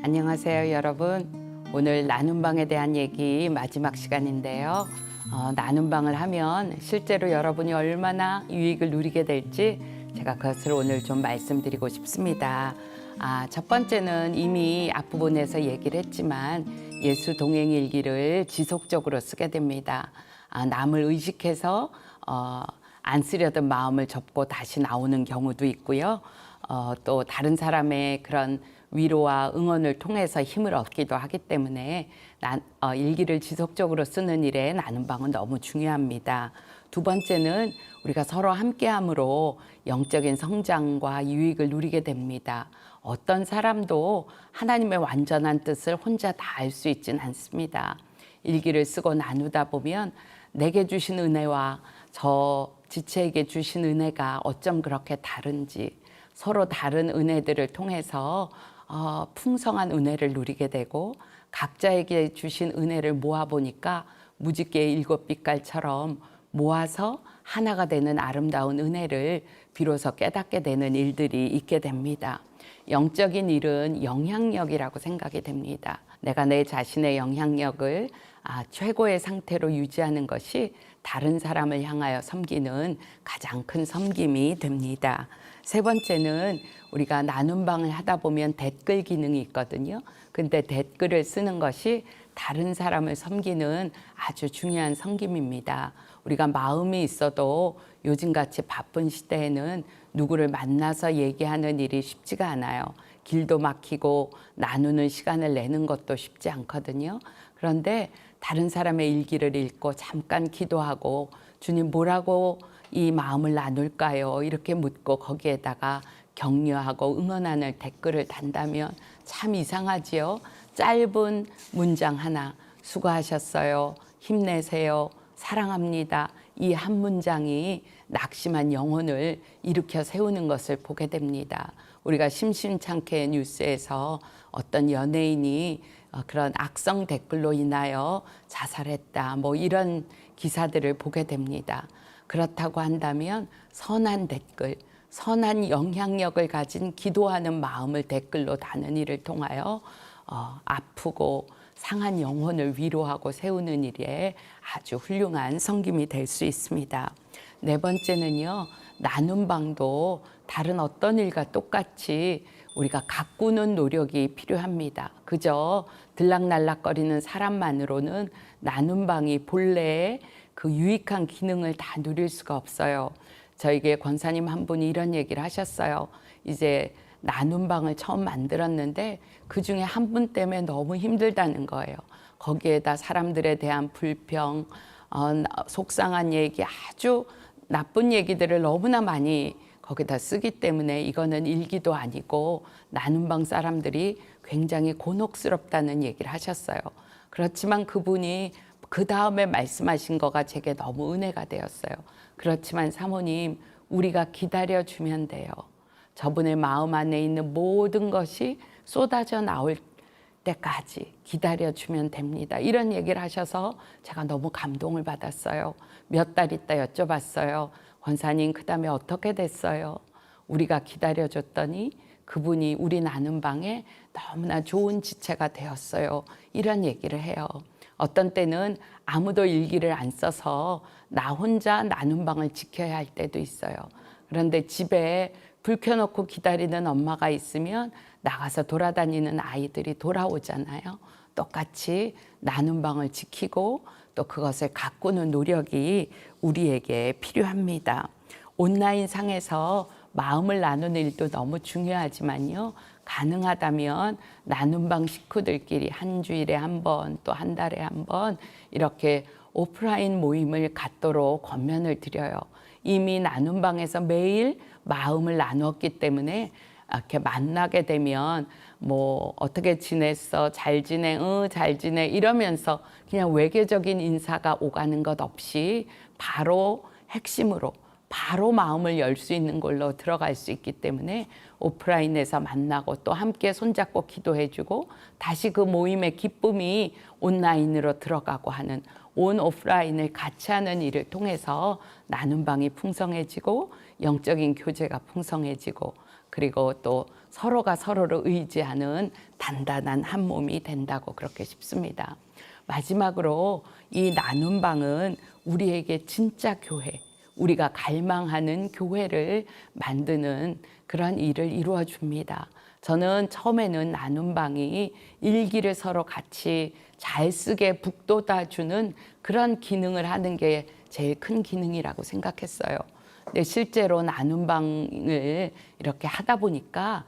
안녕하세요, 여러분. 오늘 나눔 방에 대한 얘기 마지막 시간인데요. 나눔 방을 하면 실제로 여러분이 얼마나 유익을 누리게 될지 제가 그것을 오늘 좀 말씀드리고 싶습니다. 첫 번째는 이미 앞부분에서 얘기를 했지만 예수 동행 일기를 지속적으로 쓰게 됩니다. 남을 의식해서 안 쓰려던 마음을 접고 다시 나오는 경우도 있고요. 또 다른 사람의 그런 위로와 응원을 통해서 힘을 얻기도 하기 때문에 일기를 지속적으로 쓰는 일에 나눔 방은 너무 중요합니다. 두 번째는 우리가 서로 함께함으로 영적인 성장과 유익을 누리게 됩니다. 어떤 사람도 하나님의 완전한 뜻을 혼자 다 알 수 있진 않습니다. 일기를 쓰고 나누다 보면 내게 주신 은혜와 저 지체에게 주신 은혜가 어쩜 그렇게 다른지, 서로 다른 은혜들을 통해서 풍성한 은혜를 누리게 되고, 각자에게 주신 은혜를 모아보니까 무지개의 일곱 빛깔처럼 모아서 하나가 되는 아름다운 은혜를 비로소 깨닫게 되는 일들이 있게 됩니다. 영적인 일은 영향력이라고 생각이 됩니다. 내가 내 자신의 영향력을 최고의 상태로 유지하는 것이 다른 사람을 향하여 섬기는 가장 큰 섬김이 됩니다. 세 번째는 우리가 나눔방을 하다 보면 댓글 기능이 있거든요. 근데 댓글을 쓰는 것이 다른 사람을 섬기는 아주 중요한 섬김입니다. 우리가 마음이 있어도 요즘같이 바쁜 시대에는 누구를 만나서 얘기하는 일이 쉽지가 않아요. 길도 막히고 나누는 시간을 내는 것도 쉽지 않거든요. 그런데 다른 사람의 일기를 읽고 잠깐 기도하고 주님 뭐라고 이 마음을 나눌까요? 이렇게 묻고 거기에다가 격려하고 응원하는 댓글을 단다면 참 이상하지요. 짧은 문장 하나, 수고하셨어요, 힘내세요, 사랑합니다, 이 한 문장이 낙심한 영혼을 일으켜 세우는 것을 보게 됩니다. 우리가 심심찮게 뉴스에서 어떤 연예인이 그런 악성 댓글로 인하여 자살했다, 뭐 이런 기사들을 보게 됩니다. 그렇다고 한다면 선한 댓글, 선한 영향력을 가진 기도하는 마음을 댓글로 다는 일을 통하여 아프고 상한 영혼을 위로하고 세우는 일에 아주 훌륭한 섬김이 될 수 있습니다. 네 번째는요, 나눔방도 다른 어떤 일과 똑같이 우리가 가꾸는 노력이 필요합니다. 그저 들락날락거리는 사람만으로는 나눔방이 본래의 그 유익한 기능을 다 누릴 수가 없어요. 저에게 권사님 한 분이 이런 얘기를 하셨어요. 이제 나눔방을 처음 만들었는데 그중에 한 분 때문에 너무 힘들다는 거예요. 거기에다 사람들에 대한 불평, 속상한 얘기, 아주 나쁜 얘기들을 너무나 많이 거기다 쓰기 때문에 이거는 일기도 아니고 나눔방 사람들이 굉장히 곤혹스럽다는 얘기를 하셨어요. 그렇지만 그분이 그 다음에 말씀하신 거가 제게 너무 은혜가 되었어요. 그렇지만 사모님, 우리가 기다려주면 돼요. 저분의 마음 안에 있는 모든 것이 쏟아져 나올 때까지 기다려주면 됩니다. 이런 얘기를 하셔서 제가 너무 감동을 받았어요. 몇 달 있다 여쭤봤어요. 권사님, 그 다음에 어떻게 됐어요? 우리가 기다려줬더니 그분이 우리 나눔방에 너무나 좋은 지체가 되었어요. 이런 얘기를 해요. 어떤 때는 아무도 일기를 안 써서 나 혼자 나눔방을 지켜야 할 때도 있어요. 그런데 집에 불 켜놓고 기다리는 엄마가 있으면 나가서 돌아다니는 아이들이 돌아오잖아요. 똑같이 나눔방을 지키고 또 그것을 가꾸는 노력이 우리에게 필요합니다. 온라인 상에서 마음을 나누는 일도 너무 중요하지만요, 가능하다면 나눔방 식구들끼리 한 주일에 한 번, 또 한 달에 한 번 이렇게 오프라인 모임을 갖도록 권면을 드려요. 이미 나눔방에서 매일 마음을 나누었기 때문에 이렇게 만나게 되면 뭐 어떻게 지냈어? 잘 지내? 잘 지내? 이러면서 그냥 외교적인 인사가 오가는 것 없이 바로 핵심으로 바로 마음을 열 수 있는 걸로 들어갈 수 있기 때문에 오프라인에서 만나고 또 함께 손잡고 기도해주고 다시 그 모임의 기쁨이 온라인으로 들어가고 하는 온 오프라인을 같이 하는 일을 통해서 나눔방이 풍성해지고 영적인 교제가 풍성해지고 그리고 또 서로가 서로를 의지하는 단단한 한 몸이 된다고 그렇게 싶습니다. 마지막으로 이 나눔 방은 우리에게 진짜 교회, 우리가 갈망하는 교회를 만드는 그런 일을 이루어 줍니다. 저는 처음에는 나눔 방이 일기를 서로 같이 잘 쓰게 북돋아 주는 그런 기능을 하는 게 제일 큰 기능이라고 생각했어요. 근데 실제로 나눔 방을 이렇게 하다 보니까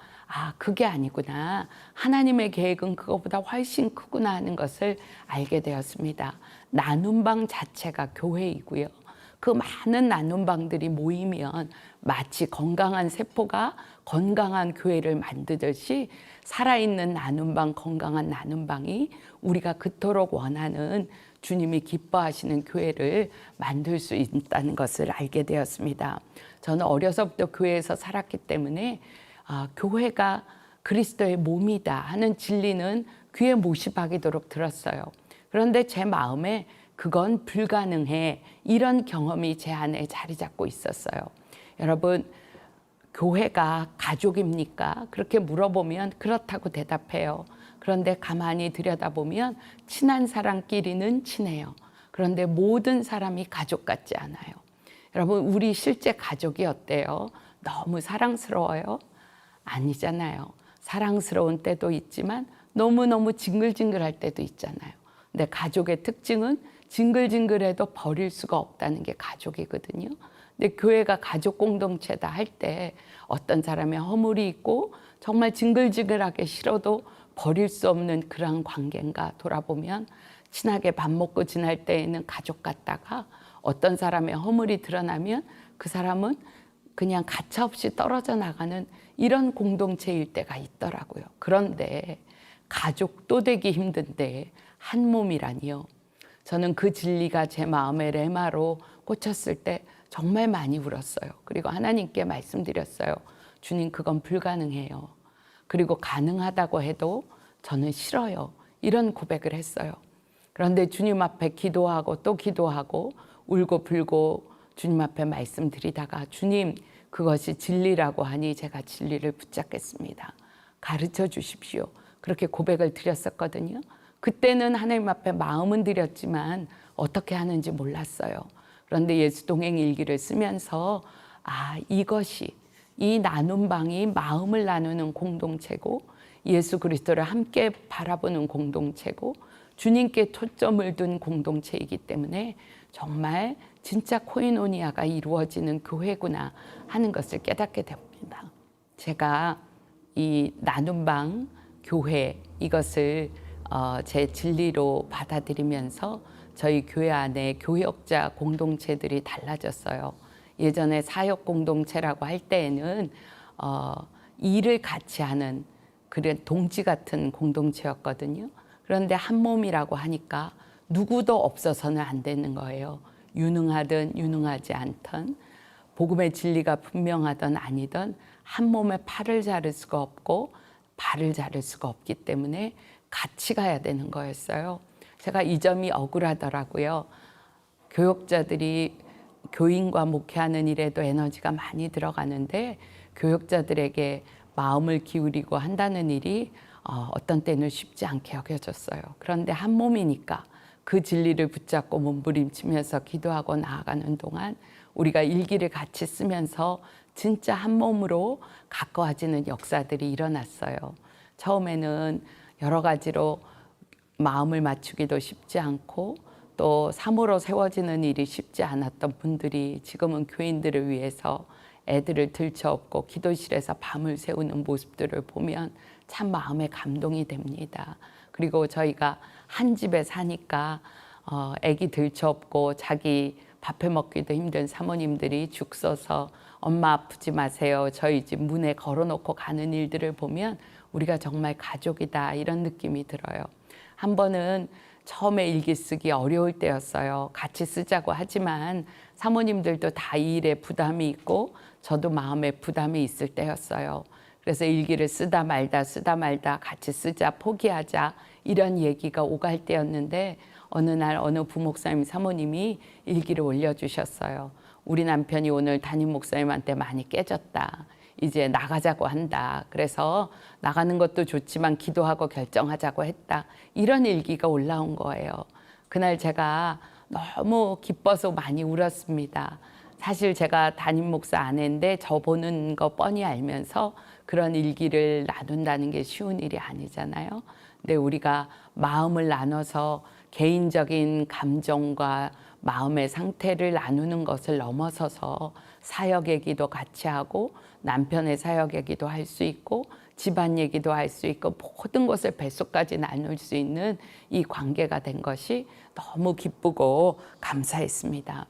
그게 아니구나. 하나님의 계획은 그것보다 훨씬 크구나 하는 것을 알게 되었습니다. 나눔 방 자체가 교회이고요. 그 많은 나눔 방들이 모이면 마치 건강한 세포가 건강한 교회를 만들듯이 살아있는 나눔 방, 건강한 나눔 방이 우리가 그토록 원하는 주님이 기뻐하시는 교회를 만들 수 있다는 것을 알게 되었습니다. 저는 어려서부터 교회에서 살았기 때문에 교회가 그리스도의 몸이다 하는 진리는 귀에 못이 박이도록 들었어요. 그런데 제 마음에 그건 불가능해, 이런 경험이 제 안에 자리 잡고 있었어요. 여러분, 교회가 가족입니까? 그렇게 물어보면 그렇다고 대답해요. 그런데 가만히 들여다보면 친한 사람끼리는 친해요. 그런데 모든 사람이 가족 같지 않아요. 여러분, 우리 실제 가족이 어때요? 너무 사랑스러워요? 아니잖아요. 사랑스러운 때도 있지만 너무너무 징글징글할 때도 있잖아요. 근데 가족의 특징은 징글징글해도 버릴 수가 없다는 게 가족이거든요. 근데 교회가 가족 공동체다 할 때 어떤 사람의 허물이 있고 정말 징글징글하게 싫어도 버릴 수 없는 그런 관계인가 돌아보면 친하게 밥 먹고 지낼 때에는 가족 같다가 어떤 사람의 허물이 드러나면 그 사람은 그냥 가차없이 떨어져 나가는 이런 공동체일 때가 있더라고요. 그런데 가족도 되기 힘든데 한 몸이라니요. 저는 그 진리가 제 마음의 레마로 꽂혔을 때 정말 많이 울었어요. 그리고 하나님께 말씀드렸어요. 주님, 그건 불가능해요. 그리고 가능하다고 해도 저는 싫어요. 이런 고백을 했어요. 그런데 주님 앞에 기도하고 또 기도하고 울고 불고 주님 앞에 말씀드리다가 주님, 그것이 진리라고 하니 제가 진리를 붙잡겠습니다. 가르쳐 주십시오. 그렇게 고백을 드렸었거든요. 그때는 하나님 앞에 마음은 드렸지만 어떻게 하는지 몰랐어요. 그런데 예수 동행 일기를 쓰면서 이것이 이 나눔 방이 마음을 나누는 공동체고 예수 그리스도를 함께 바라보는 공동체고 주님께 초점을 둔 공동체이기 때문에 정말 진짜 코이노니아가 이루어지는 교회구나 하는 것을 깨닫게 됩니다. 제가 이 나눔방 교회 이것을 제 진리로 받아들이면서 저희 교회 안에 교역자 공동체들이 달라졌어요. 예전에 사역 공동체라고 할 때에는 일을 같이 하는 그런 동지 같은 공동체였거든요. 그런데 한 몸이라고 하니까 누구도 없어서는 안 되는 거예요. 유능하든 유능하지 않든 복음의 진리가 분명하든 아니든 한 몸에 팔을 자를 수가 없고 발을 자를 수가 없기 때문에 같이 가야 되는 거였어요. 제가 이 점이 억울하더라고요. 교역자들이 교인과 목회하는 일에도 에너지가 많이 들어가는데 교역자들에게 마음을 기울이고 한다는 일이 어떤 때는 쉽지 않게 여겨졌어요. 그런데 한 몸이니까 그 진리를 붙잡고 몸부림치면서 기도하고 나아가는 동안 우리가 일기를 같이 쓰면서 진짜 한 몸으로 가까워지는 역사들이 일어났어요. 처음에는 여러 가지로 마음을 맞추기도 쉽지 않고 또 사모로 세워지는 일이 쉽지 않았던 분들이 지금은 교인들을 위해서 애들을 들쳐업고 기도실에서 밤을 새우는 모습들을 보면 참 마음에 감동이 됩니다. 그리고 저희가 한 집에 사니까 애기 들쳐업고 자기 밥해 먹기도 힘든 사모님들이 죽 써서 엄마 아프지 마세요. 저희 집 문에 걸어놓고 가는 일들을 보면 우리가 정말 가족이다 이런 느낌이 들어요. 한 번은 처음에 일기 쓰기 어려울 때였어요. 같이 쓰자고 하지만 사모님들도 다 이 일에 부담이 있고 저도 마음에 부담이 있을 때였어요. 그래서 일기를 쓰다 말다 같이 쓰자 포기하자 이런 얘기가 오갈 때였는데 어느 날 어느 부목사님 사모님이 일기를 올려주셨어요. 우리 남편이 오늘 담임 목사님한테 많이 깨졌다. 이제 나가자고 한다. 그래서 나가는 것도 좋지만 기도하고 결정하자고 했다. 이런 일기가 올라온 거예요. 그날 제가 너무 기뻐서 많이 울었습니다. 사실 제가 담임 목사 아내인데 저 보는 거 뻔히 알면서 그런 일기를 나눈다는 게 쉬운 일이 아니잖아요. 근데 우리가 마음을 나눠서 개인적인 감정과 마음의 상태를 나누는 것을 넘어서서 사역 얘기도 같이 하고 남편의 사역 얘기도 할 수 있고 집안 얘기도 할 수 있고 모든 것을 뱃속까지 나눌 수 있는 이 관계가 된 것이 너무 기쁘고 감사했습니다.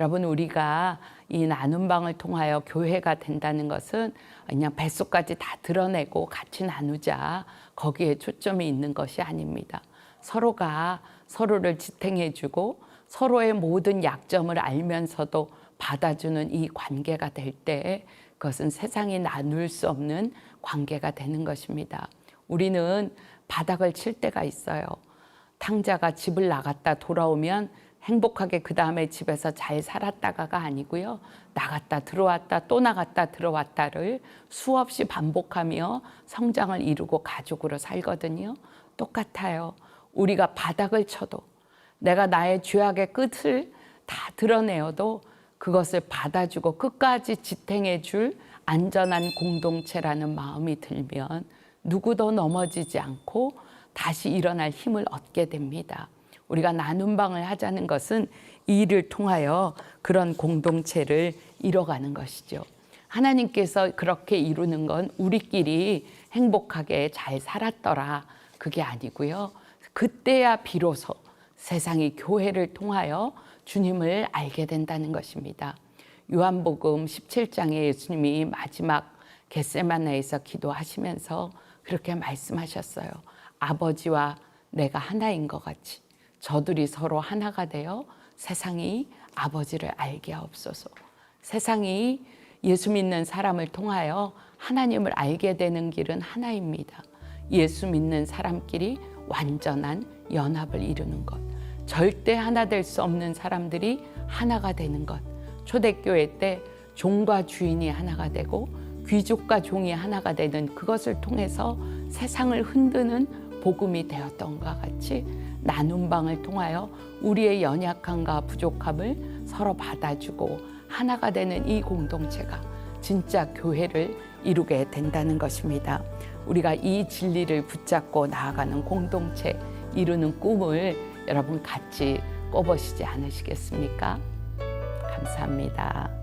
여러분, 우리가 이 나눔 방을 통하여 교회가 된다는 것은 그냥 뱃속까지 다 드러내고 같이 나누자, 거기에 초점이 있는 것이 아닙니다. 서로가 서로를 지탱해주고 서로의 모든 약점을 알면서도 받아주는 이 관계가 될 때 그것은 세상이 나눌 수 없는 관계가 되는 것입니다. 우리는 바닥을 칠 때가 있어요. 탕자가 집을 나갔다 돌아오면 행복하게 그 다음에 집에서 잘 살았다가가 아니고요. 나갔다 들어왔다 또 나갔다 들어왔다를 수없이 반복하며 성장을 이루고 가족으로 살거든요. 똑같아요. 우리가 바닥을 쳐도 내가 나의 죄악의 끝을 다 드러내어도 그것을 받아주고 끝까지 지탱해 줄 안전한 공동체라는 마음이 들면 누구도 넘어지지 않고 다시 일어날 힘을 얻게 됩니다. 우리가 나눔 방을 하자는 것은 이 일을 통하여 그런 공동체를 이뤄가는 것이죠. 하나님께서 그렇게 이루는 건 우리끼리 행복하게 잘 살았더라, 그게 아니고요. 그때야 비로소 세상이 교회를 통하여 주님을 알게 된다는 것입니다. 요한복음 17장에 예수님이 마지막 겟세마네에서 기도하시면서 그렇게 말씀하셨어요. 아버지와 내가 하나인 것 같이 저들이 서로 하나가 되어 세상이 아버지를 알게 하옵소서. 세상이 예수 믿는 사람을 통하여 하나님을 알게 되는 길은 하나입니다. 예수 믿는 사람끼리 완전한 연합을 이루는 것. 절대 하나 될 수 없는 사람들이 하나가 되는 것. 초대교회 때 종과 주인이 하나가 되고 귀족과 종이 하나가 되는 그것을 통해서 세상을 흔드는 복음이 되었던 것과 같이 나눔 방을 통하여 우리의 연약함과 부족함을 서로 받아주고 하나가 되는 이 공동체가 진짜 교회를 이루게 된다는 것입니다. 우리가 이 진리를 붙잡고 나아가는 공동체 이루는 꿈을 여러분 같이 꿔보시지 않으시겠습니까? 감사합니다.